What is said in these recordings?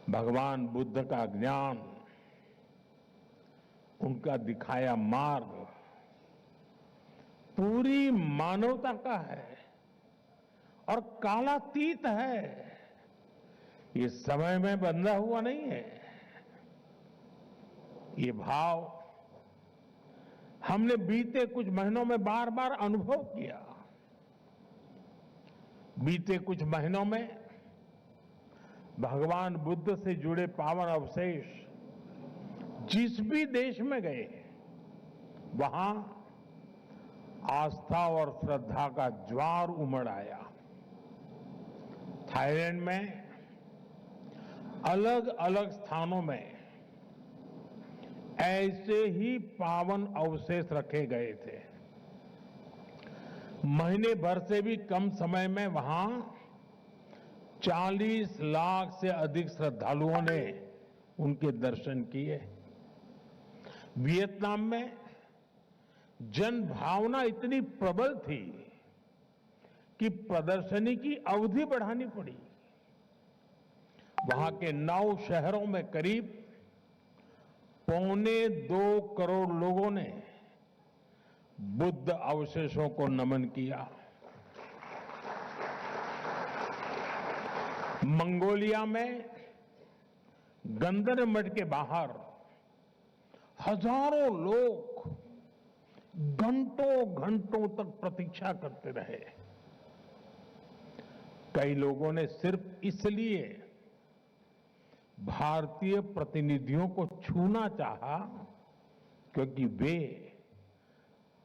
भगवान बुद्ध का ज्ञान, उनका दिखाया मार्ग पूरी मानवता का है और कालातीत है। ये समय में बंधा हुआ नहीं है। ये भाव हमने बीते कुछ महीनों में बार बार अनुभव किया। बीते कुछ महीनों में भगवान बुद्ध से जुड़े पावन अवशेष जिस भी देश में गए वहां आस्था और श्रद्धा का ज्वार उमड़ आया। थाईलैंड में अलग अलग स्थानों में ऐसे ही पावन अवशेष रखे गए थे। महीने भर से भी कम समय में वहां 40 लाख से अधिक श्रद्धालुओं ने उनके दर्शन किए। वियतनाम में जन भावना इतनी प्रबल थी कि प्रदर्शनी की अवधि बढ़ानी पड़ी। वहां के 9 शहरों में करीब 1.25 करोड़ लोगों ने बुद्ध अवशेषों को नमन किया। मंगोलिया में गंदर मठ के बाहर हजारों लोग घंटों घंटों तक प्रतीक्षा करते रहे। कई लोगों ने सिर्फ इसलिए भारतीय प्रतिनिधियों को छूना चाहा क्योंकि वे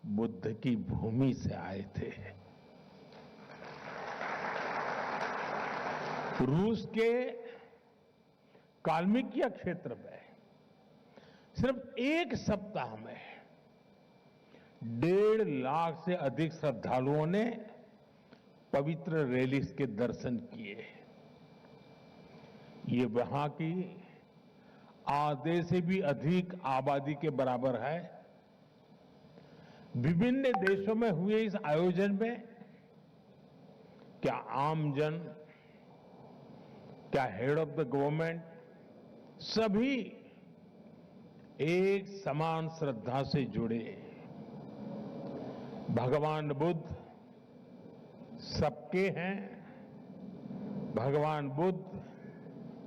बुद्ध की भूमि से आए थे। रूस के काल्मिकिया क्षेत्र में सिर्फ एक सप्ताह में 1.5 लाख से अधिक श्रद्धालुओं ने पवित्र रेलिस के दर्शन किए। ये वहां की आधे से भी अधिक आबादी के बराबर है। विभिन्न देशों में हुए इस आयोजन में क्या आमजन, क्या हेड ऑफ द गवर्नमेंट, सभी एक समान श्रद्धा से जुड़े। भगवान बुद्ध सबके हैं। भगवान बुद्ध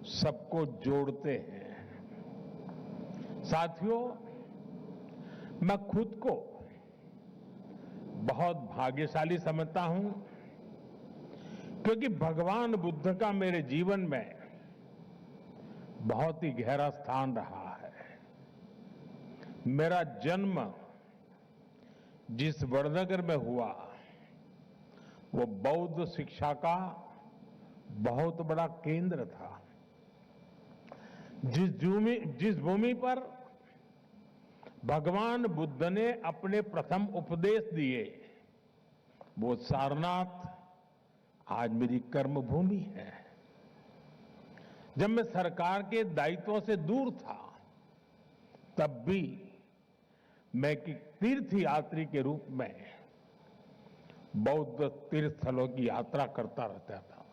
सबको जोड़ते हैं। साथियों, मैं खुद को बहुत भाग्यशाली समझता हूं क्योंकि भगवान बुद्ध का मेरे जीवन में बहुत ही गहरा स्थान रहा है। मेरा जन्म जिस वडनगर में हुआ वो बौद्ध शिक्षा का बहुत बड़ा केंद्र था। जिस भूमि पर भगवान बुद्ध ने अपने प्रथम उपदेश दिए वो सारनाथ आज मेरी कर्मभूमि है। जब मैं सरकार के दायित्वों से दूर था तब भी मैं एक तीर्थ यात्री के रूप में बौद्ध तीर्थ स्थलों की यात्रा करता रहता था।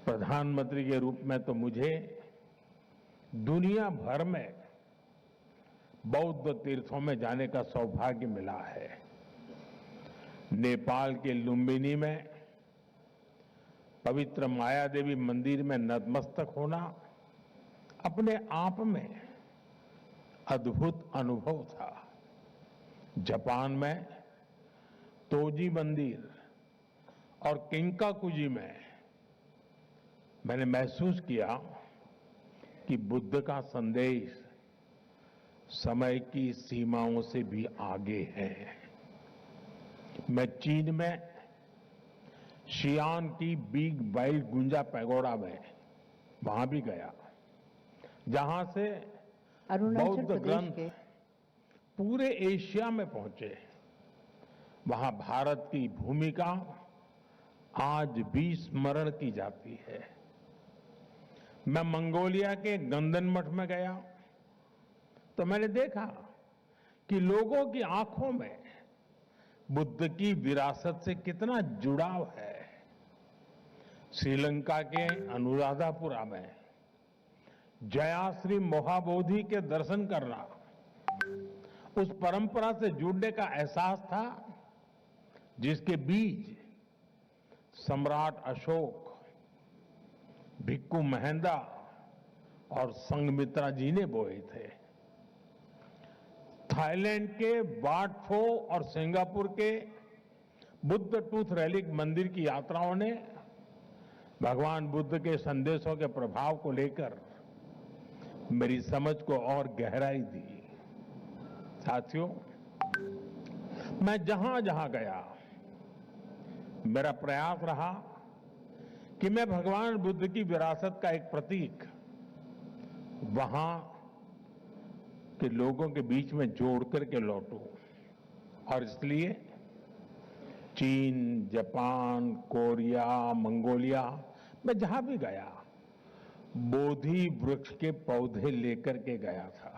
प्रधानमंत्री के रूप में तो मुझे दुनिया भर में बौद्ध तीर्थों में जाने का सौभाग्य मिला है। नेपाल के लुम्बिनी में पवित्र माया देवी मंदिर में नतमस्तक होना अपने आप में अद्भुत अनुभव था। जापान में तोजी मंदिर और किंकाकुजी में मैंने महसूस किया कि बुद्ध का संदेश समय की सीमाओं से भी आगे है। मैं चीन में शियान की बिग वाइल्ड गुंजा पैगोडा में वहां भी गया जहां से बौद्ध ग्रंथ पूरे एशिया में पहुंचे। वहां भारत की भूमिका आज भी स्मरण की जाती है। मैं मंगोलिया के गंदन मठ में गया तो मैंने देखा कि लोगों की आंखों में बुद्ध की विरासत से कितना जुड़ाव है। श्रीलंका के अनुराधापुरा में जयाश्री मोहाबोधि के दर्शन करना, उस परंपरा से जुड़ने का एहसास था जिसके बीज सम्राट अशोक, भिक्खु महेंद्र और संघमित्रा जी ने बोए थे। थाईलैंड के वाट फो और सिंगापुर के बुद्ध टूथ रेलिक मंदिर की यात्राओं ने भगवान बुद्ध के संदेशों के प्रभाव को लेकर मेरी समझ को और गहराई दी। साथियों, मैं जहां जहां गया, मेरा प्रयास रहा कि मैं भगवान बुद्ध की विरासत का एक प्रतीक वहां के लोगों के बीच में जोड़ करके लौटूं। और इसलिए चीन, जापान, कोरिया, मंगोलिया, मैं जहां भी गया बोधि वृक्ष के पौधे लेकर के गया था।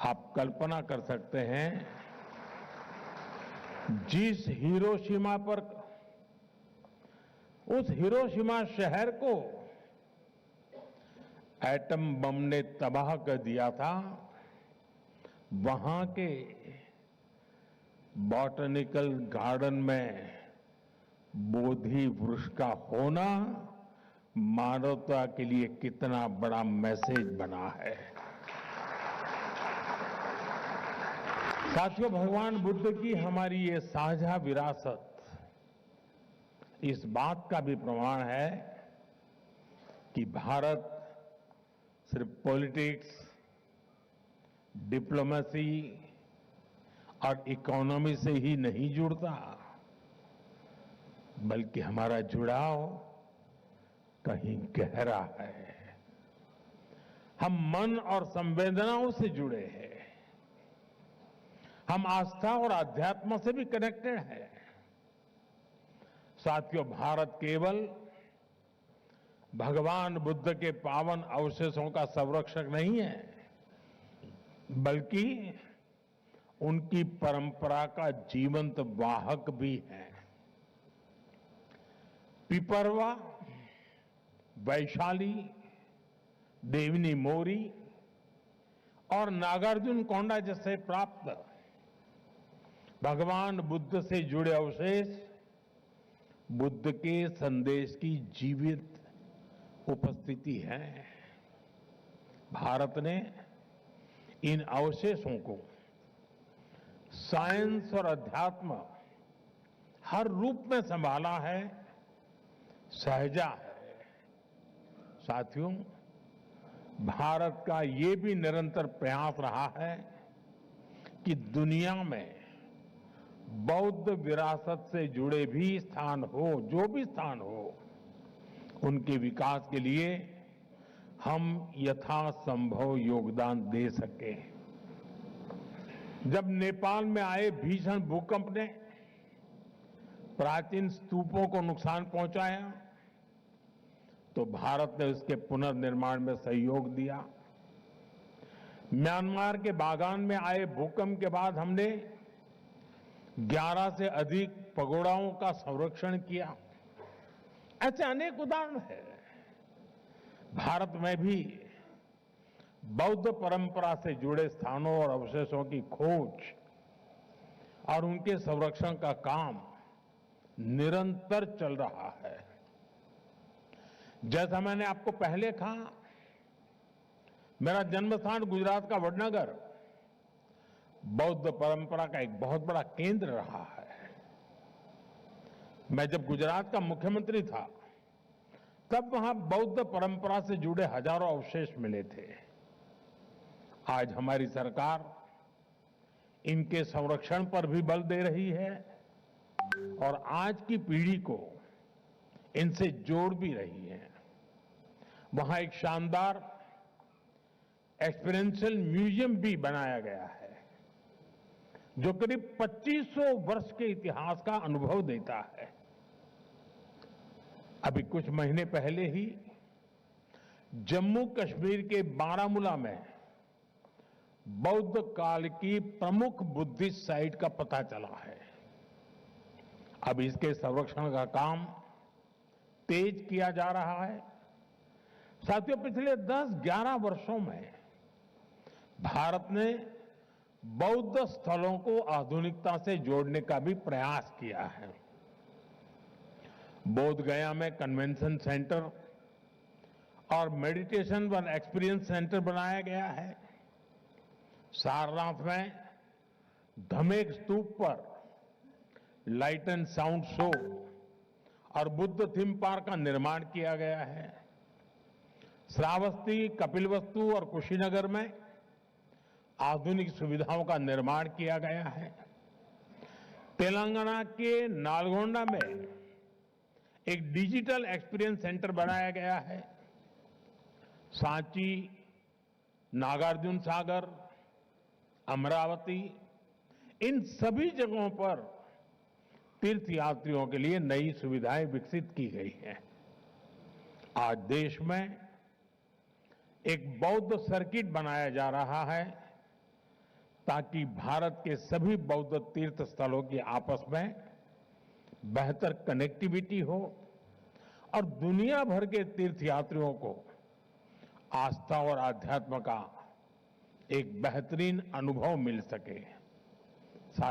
आप कल्पना कर सकते हैं, जिस हिरोशिमा पर, उस हिरोशिमा शहर को एटम बम ने तबाह कर दिया था, वहां के बॉटनिकल गार्डन में बोधि वृक्ष का होना मानवता के लिए कितना बड़ा मैसेज बना है। साथियों, भगवान बुद्ध की हमारी ये साझा विरासत इस बात का भी प्रमाण है कि भारत सिर्फ पॉलिटिक्स, डिप्लोमेसी और इकोनॉमी से ही नहीं जुड़ता, बल्कि हमारा जुड़ाव कहीं गहरा है। हम मन और संवेदनाओं से जुड़े हैं, हम आस्था और अध्यात्म से भी कनेक्टेड हैं। साथियों, भारत केवल भगवान बुद्ध के पावन अवशेषों का संरक्षक नहीं है, बल्कि उनकी परंपरा का जीवंत वाहक भी है। पिपरवा, वैशाली, देवनी मोरी और नागार्जुन कोंडा जैसे प्राप्त भगवान बुद्ध से जुड़े अवशेष बुद्ध के संदेश की जीवित उपस्थिति है। भारत ने इन अवशेषों को साइंस और अध्यात्म हर रूप में संभाला है, सहेजा है। साथियों, भारत का ये भी निरंतर प्रयास रहा है कि दुनिया में बौद्ध विरासत से जुड़े भी स्थान हो, जो भी स्थान हो, उनके विकास के लिए हम यथासंभव योगदान दे सकें। जब नेपाल में आए भीषण भूकंप ने प्राचीन स्तूपों को नुकसान पहुंचाया, तो भारत ने उसके पुनर्निर्माण में सहयोग दिया। म्यांमार के बागान में आए भूकंप के बाद हमने 11 से अधिक पगोड़ाओं का संरक्षण किया। ऐसे अनेक उदाहरण हैं। भारत में भी बौद्ध परंपरा से जुड़े स्थानों और अवशेषों की खोज और उनके संरक्षण का काम निरंतर चल रहा है। जैसा मैंने आपको पहले कहा, मेरा जन्मस्थान गुजरात का वडनगर बौद्ध परंपरा का एक बहुत बड़ा केंद्र रहा है। मैं जब गुजरात का मुख्यमंत्री था, तब वहां बौद्ध परंपरा से जुड़े हजारों अवशेष मिले थे। आज हमारी सरकार इनके संरक्षण पर भी बल दे रही है और आज की पीढ़ी को इनसे जोड़ भी रही है। वहां एक शानदार एक्सपीरियंशियल म्यूजियम भी बनाया गया है, जो करीब 2500 वर्ष के इतिहास का अनुभव देता है। अभी कुछ महीने पहले ही जम्मू कश्मीर के बारामूला में बौद्ध काल की प्रमुख बुद्धिस्ट साइट का पता चला है। अब इसके संरक्षण का काम तेज किया जा रहा है। साथियों, पिछले 10-11 वर्षों में भारत ने बौद्ध स्थलों को आधुनिकता से जोड़ने का भी प्रयास किया है। बोध गया में कन्वेंशन सेंटर और मेडिटेशन व एक्सपीरियंस सेंटर बनाया गया है। सारनाथ में धमेक स्तूप पर लाइट एंड साउंड शो और बुद्ध थीम पार्क का निर्माण किया गया है। श्रावस्ती, कपिलवस्तु और कुशीनगर में आधुनिक सुविधाओं का निर्माण किया गया है। तेलंगाना के नालगोंडा में एक डिजिटल एक्सपीरियंस सेंटर बनाया गया है। सांची, नागार्जुन सागर, अमरावती, इन सभी जगहों पर तीर्थयात्रियों के लिए नई सुविधाएं विकसित की गई हैं। आज देश में एक बौद्ध सर्किट बनाया जा रहा है ताकि भारत के सभी बौद्ध तीर्थ स्थलों की आपस में बेहतर कनेक्टिविटी हो और दुनिया भर के तीर्थयात्रियों को आस्था और आध्यात्म का एक बेहतरीन अनुभव मिल सके।